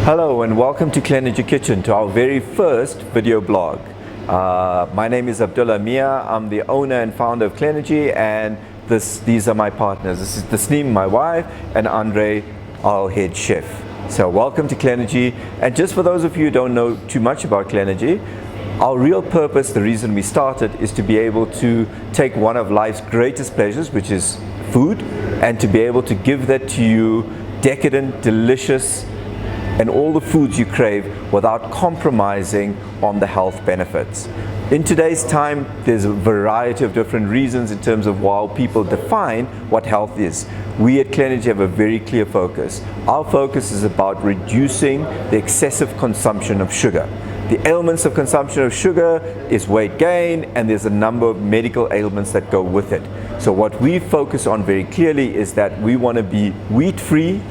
Hello and welcome to Clenergy Kitchen, to our very first video blog. My name is Abdullah Mia. I'm the owner and founder of Clenergy, and these are my partners. This is Tasneem, my wife, and Andre, our head chef. So welcome to Clenergy. And just for those of you who don't know too much about Clenergy, our real purpose, the reason we started, is to be able to take one of life's greatest pleasures, which is food, and to be able to give that to you decadent, delicious, and all the foods you crave without compromising on the health benefits. In today's time, there's a variety of different reasons in terms of how people define what health is. We at Clenergy have a very clear focus. Our focus is about reducing the excessive consumption of sugar. The ailments of consumption of sugar is weight gain, and there's a number of medical ailments that go with it. So what we focus on very clearly is that we want to be wheat-free,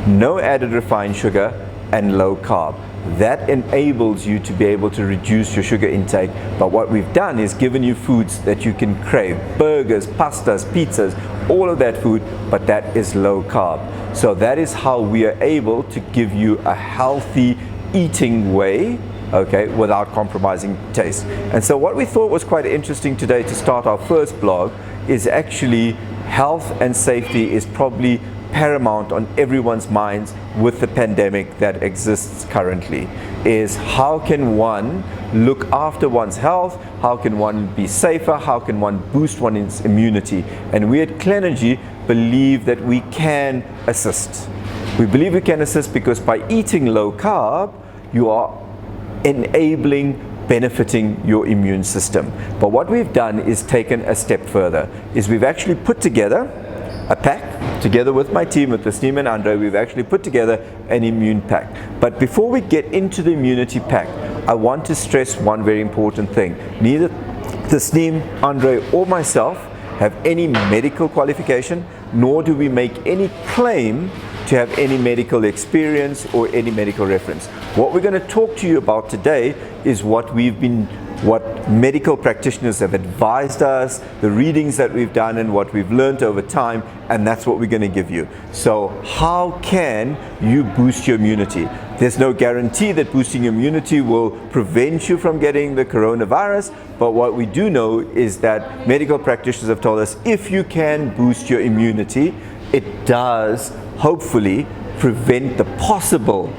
no added refined sugar, and low carb. That enables you to be able to reduce your sugar intake. But what we've done is given you foods that you can crave: burgers, pastas, pizzas, all of that food, but that is low carb. So that is how we are able to give you a healthy eating way, okay, without compromising taste. And so what we thought was quite interesting today to start our first blog is actually health and safety is probably paramount on everyone's minds with the pandemic that exists currently. Is how can one look after one's health, how can one be safer, how can one boost one's immunity? And we at Clenergy believe that we can assist. We believe we can assist because by eating low carb, you are benefiting your immune system. But what we've done is taken a step further, is we've actually put together a pack. Together with my team, with Tasneem and Andre, we've actually put together an immune pack. But before we get into the immunity pack, I want to stress one very important thing. Neither Tasneem, Andre, or myself have any medical qualification, nor do we make any claim to have any medical experience or any medical reference. What we're going to talk to you about today is what medical practitioners have advised us, the readings that we've done and what we've learned over time, and that's what we're going to give you. So how can you boost your immunity? There's no guarantee that boosting your immunity will prevent you from getting the coronavirus, but what we do know is that medical practitioners have told us if you can boost your immunity, it does hopefully prevent the possible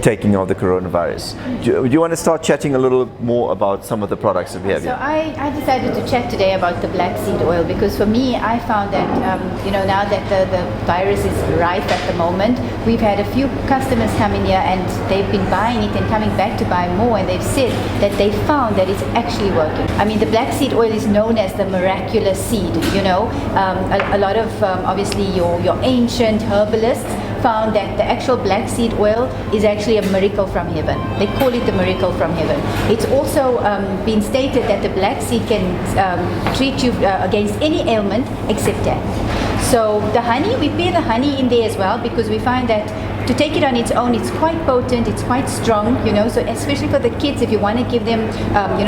taking of the coronavirus. Do you want to start chatting a little more about some of the products that we have here? So I decided to chat today about the black seed oil because for me, I found that now that the virus is rife at the moment, we've had a few customers come in here and they've been buying it and coming back to buy more, and they've said that they found that it's actually working. I mean, the black seed oil is known as the miraculous seed. A lot of obviously your ancient herbalists found that the actual black seed oil is actually a miracle from heaven. They call it the miracle from heaven. It's also been stated that the black seed can treat you against any ailment except death. So the honey, we pair the honey in there as well because we find that to take it on its own, it's quite potent, it's quite strong, so especially for the kids, if you want to give them,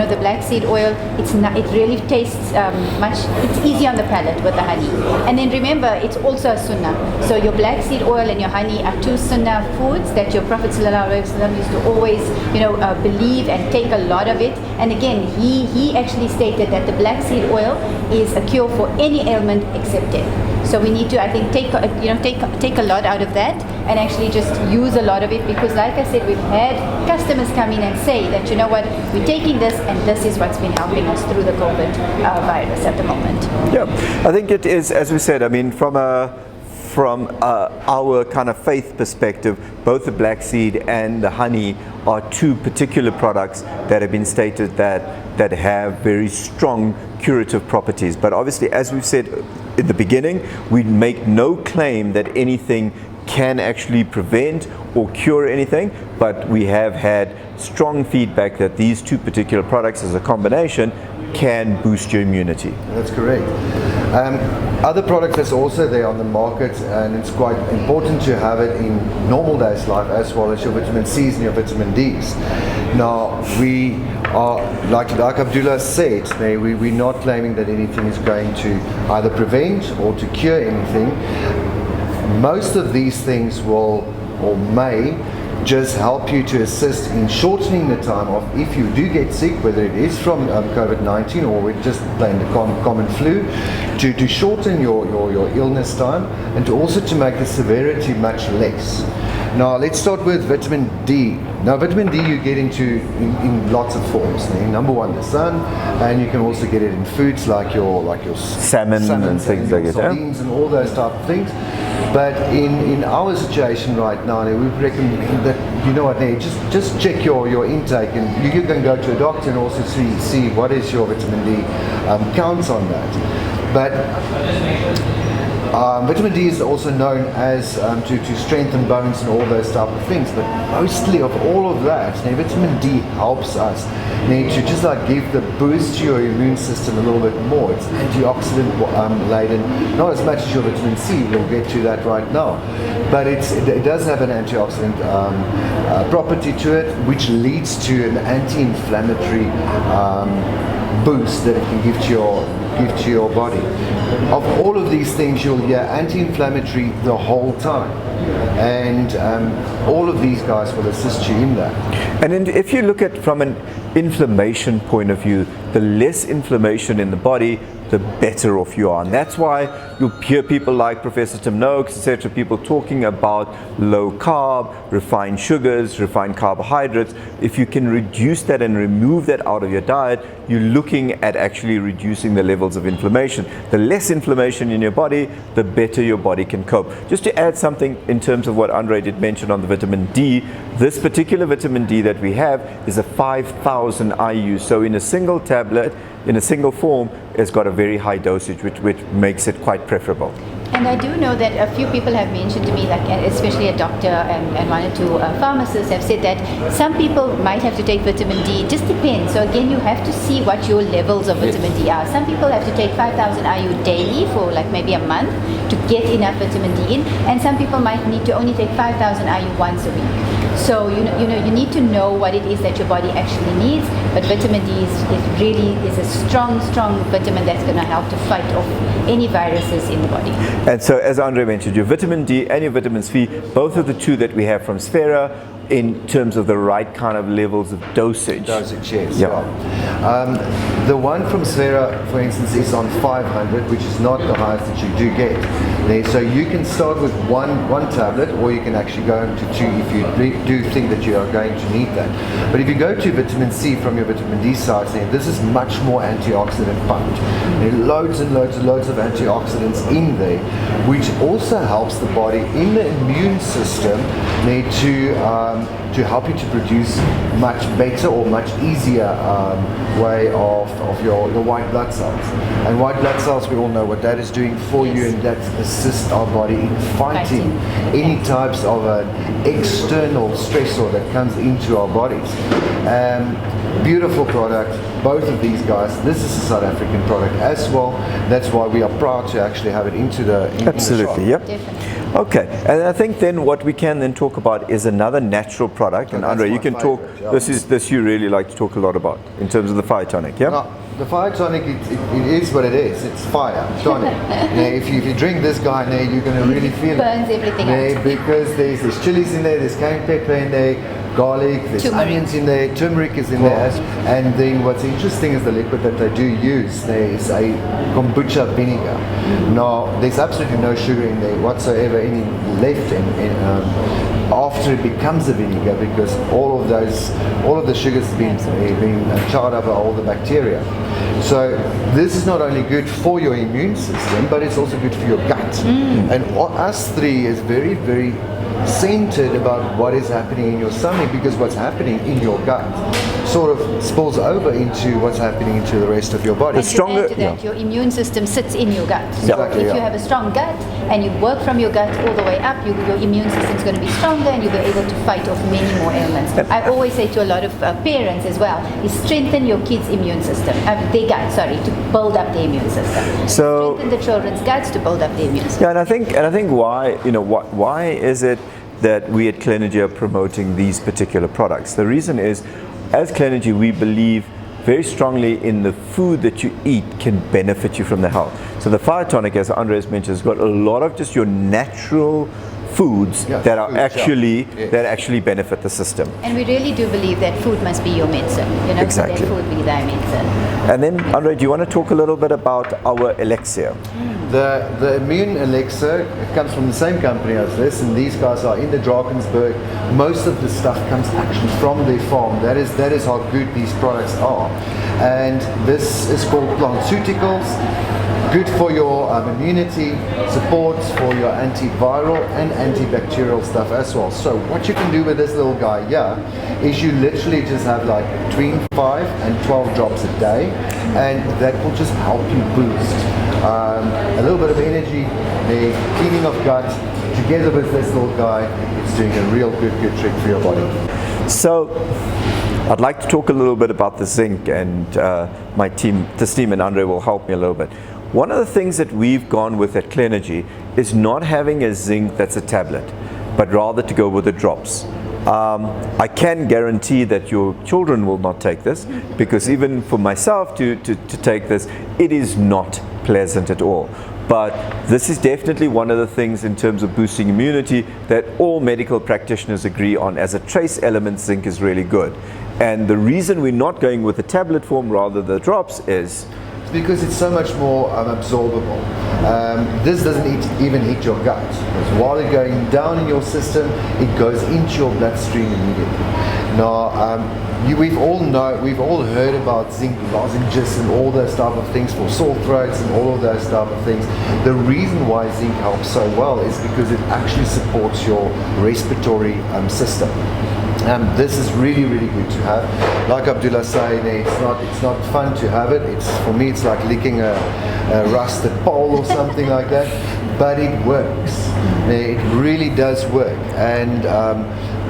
the black seed oil, it really tastes it's easy on the palate with the honey. And then remember, it's also a sunnah. So your black seed oil and your honey are two sunnah foods that your Prophet ﷺ used to always, believe and take a lot of it. And again, he actually stated that the black seed oil is a cure for any ailment except death. So we need to, I think, take a lot out of that and actually just use a lot of it because, like I said, we've had customers come in and say that, we're taking this and this is what's been helping us through the COVID virus at the moment. Yeah, I think it is, as we said, I mean, from our kind of faith perspective, both the black seed and the honey are two particular products that have been stated that have very strong curative properties. But obviously, as we've said in the beginning, we make no claim that anything can actually prevent or cure anything, but we have had strong feedback that these two particular products as a combination can boost your immunity. That's correct. Other products that's also there on the market, and it's quite important to have it in normal days life as well as your vitamin C's and your vitamin D's. Now we are, like Abdullah said, we're not claiming that anything is going to either prevent or to cure anything. Most of these things will or may just help you to assist in shortening the time of if you do get sick, whether it is from COVID-19 or we're just plain the common flu, to shorten your illness time and to also to make the severity much less. Now let's start with vitamin D. Now vitamin D you get into in lots of forms. Number one, the sun, and you can also get it in foods like your salmon and things like that, sardines and all those type of things. But in our situation right now, we recommend that, you know what, just check your intake, and you can go to a doctor and also see what is your vitamin D counts on that. But vitamin D is also known as to strengthen bones and all those type of things, but mostly of all of that, vitamin D helps us to just like give the boost to your immune system a little bit more. It's antioxidant laden, not as much as your vitamin C, we'll get to that right now, but it does have an antioxidant property to it, which leads to an anti-inflammatory boost that it can give to your body. Of all of these things, you'll hear anti-inflammatory the whole time, and all of these guys will assist you in that. And if you look at from an inflammation point of view, the less inflammation in the body, the better off you are. And that's why you'll hear people like Professor Tim Noakes, etc., people talking about low carb, refined sugars, refined carbohydrates. If you can reduce that and remove that out of your diet, you're looking at actually reducing the levels of inflammation. The less inflammation in your body, the better your body can cope. Just to add something in terms of what Andre did mention on the vitamin D, this particular vitamin D that we have is a 5,000 IU. So in a single tablet, in a single form, it's got a very high dosage, which makes it quite preferable. And I do know that a few people have mentioned to me, like especially a doctor and one or two pharmacists have said that some people might have to take vitamin D. It just depends. So again, you have to see what your levels of vitamin D are. Some people have to take 5,000 IU daily for like maybe a month to get enough vitamin D in, and some people might need to only take 5,000 IU once a week. So you need to know what it is that your body actually needs. But vitamin D is really a strong vitamin that's going to help to fight off any viruses in the body. And so, as Andre mentioned, your vitamin D and your vitamin C, both of the two that we have from Sphera, in terms of the right kind of levels of dosage. Dosage, yes. Yeah. The one from Sphera, for instance, is on 500, which is not the highest that you do get. So you can start with one tablet, or you can actually go into two if you do think that you are going to need that. But if you go to vitamin C from your vitamin D side, then this is much more antioxidant pumped. There are loads and loads of antioxidants in there, which also helps the body in the immune system to help you to produce much better or much easier way of your white blood cells. And white blood cells, we all know what that is doing for you, and that assists our body in fighting any types of external stressor that comes into our bodies. Beautiful product, both of these guys. This is a South African product as well. That's why we are proud to actually have it into the Absolutely, in the shop. yep. Definitely. Okay, and I think then what we can then talk about is another natural product. And Andre, you can talk. Yeah. This you really like to talk a lot about in terms of the fire tonic, yeah? No, the fire tonic, it is what it is. It's fire tonic. If you drink this guy, you're going to really feel burns everything out. because there's chilies in there, there's cayenne pepper in there, garlic, there's onions in there, turmeric is in there, and then what's interesting is the liquid that they do use. There is a kombucha vinegar. Now, there's absolutely no sugar in there whatsoever, any left after it becomes a vinegar, because all of the sugars have been charred up by all the bacteria. So this is not only good for your immune system, but it's also good for your gut. And us three is very, very centered about what is happening in your stomach, because what's happening in your gut sort of spills over into what's happening into the rest of your body. And to add to that, your immune system sits in your gut. So Exactly, if you have a strong gut and you work from your gut all the way up, your immune system is going to be stronger and you'll be able to fight off many more ailments. I always say to a lot of parents as well, is strengthen your kids' immune system, their gut, to build up the immune system. So strengthen the children's guts to build up the immune system. yeah, and I think why is it that we at Clenergy are promoting these particular products? The reason is, as Clenergy, we believe very strongly in the food that you eat can benefit you from the health. So the fire tonic, as Andres mentioned, has got a lot of just your natural foods Yeah, that are foods, yeah. actually Yes. that actually benefit the system. And we really do believe that food must be your medicine. You know, Exactly. so that food be thy medicine. And then, Andre, do you want to talk a little bit about our elixir? The immune elixir, it comes from the same company as this, and these guys are in the Drakensberg. Most of the stuff comes actually from their farm. That is how good these products are. And this is called Plantceuticals. Good for your immunity, supports for your antiviral and antibacterial stuff as well. So what you can do with this little guy here is you literally just have like between 5 and 12 drops a day, and that will just help you boost a little bit of energy, the cleaning of gut, together with this little guy. It's doing a real good trick for your body. So, I'd like to talk a little bit about the zinc, and my team, this team and Andre will help me a little bit. One of the things that we've gone with at Clenergy is not having a zinc that's a tablet, but rather to go with the drops. I can guarantee that your children will not take this, because even for myself to take this, it is not pleasant at all. But this is definitely one of the things in terms of boosting immunity that all medical practitioners agree on. As a trace element, zinc is really good. And the reason we're not going with the tablet form, rather the drops, is because it's so much more absorbable. This doesn't even hit your gut. Because while it's going down in your system, it goes into your bloodstream immediately. Now, we've all heard about zinc lozenges and all those type of things for sore throats and all of those type of things. The reason why zinc helps so well is because it actually supports your respiratory system. This is really good to have. Like Abdullah said, it's not fun to have it. For me it's like licking a rusted pole or something like that. But it works. It really does work. And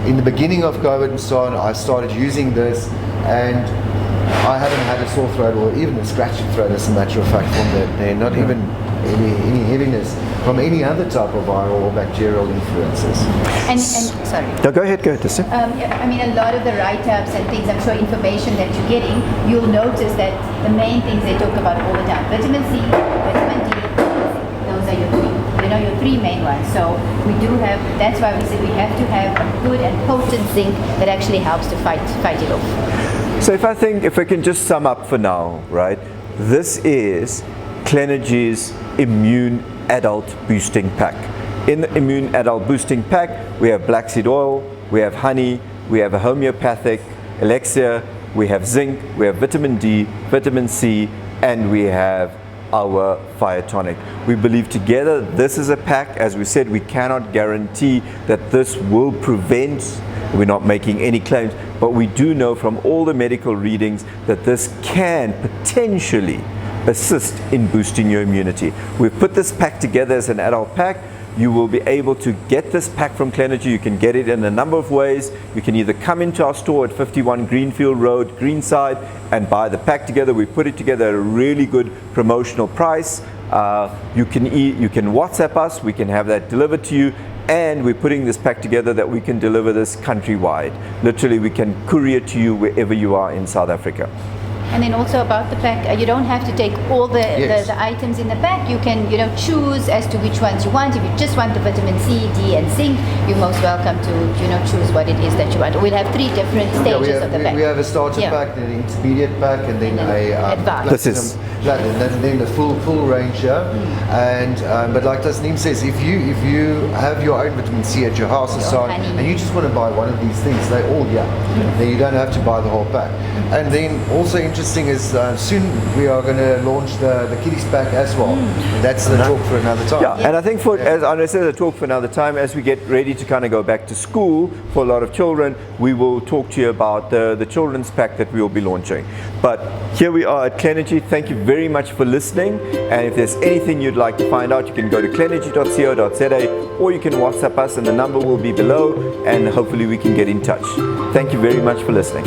in the beginning of COVID and so on, I started using this, and I haven't had a sore throat or even a scratchy throat, as a matter of fact, from that. Not even any heaviness from any other type of viral or bacterial influences. And sorry. no, go ahead, Tessie. I mean, a lot of the write-ups and things, I'm sure information that you're getting, you'll notice that the main things they talk about all the time: vitamin C, vitamin D. Those are your three. Your three main ones. So we do have. That's why we said we have to have a good and potent zinc that actually helps to fight it off. So if I can just sum up for now, right? This is Clenergy's Immune Adult Boosting Pack. In the Immune Adult Boosting Pack, we have black seed oil, we have honey, we have a homeopathic elixir, we have zinc, we have vitamin D, vitamin C, and we have our fire tonic. We believe together this is a pack. As we said, we cannot guarantee that this will prevent, we're not making any claims, but we do know from all the medical readings that this can potentially assist in boosting your immunity. We've put this pack together as an adult pack. You will be able to get this pack from Clenergy. You can get it in a number of ways. You can either come into our store at 51 Greenfield Road, Greenside, and buy the pack together. We put it together at a really good promotional price. You can WhatsApp us. We can have that delivered to you. And we're putting this pack together that we can deliver this countrywide. Literally, we can courier to you wherever you are in South Africa. And then also about the pack, you don't have to take all the items in the pack. You can choose as to which ones you want. If you just want the vitamin C, D, and zinc, you're most welcome to choose what it is that you want. We'll have 3 different stages of the pack. We have a starter pack, an intermediate pack, and then advanced. and then the full range here. And but like Tasneem says, if you have your own vitamin C at your house or so on, and you just want to buy one of these things, they're all then you don't have to buy the whole pack. And then also interesting is soon we are going to launch the kiddies pack as well. That's the talk for another time. Yeah, and I think as Andre said, a talk for another time. As we get ready to kind of go back to school for a lot of children, we will talk to you about the children's pack that we will be launching. But here we are at Clenergy. Thank you very much for listening. And if there's anything you'd like to find out, you can go to clenergy.co.za, or you can WhatsApp us, and the number will be below, and hopefully we can get in touch. Thank you very much for listening.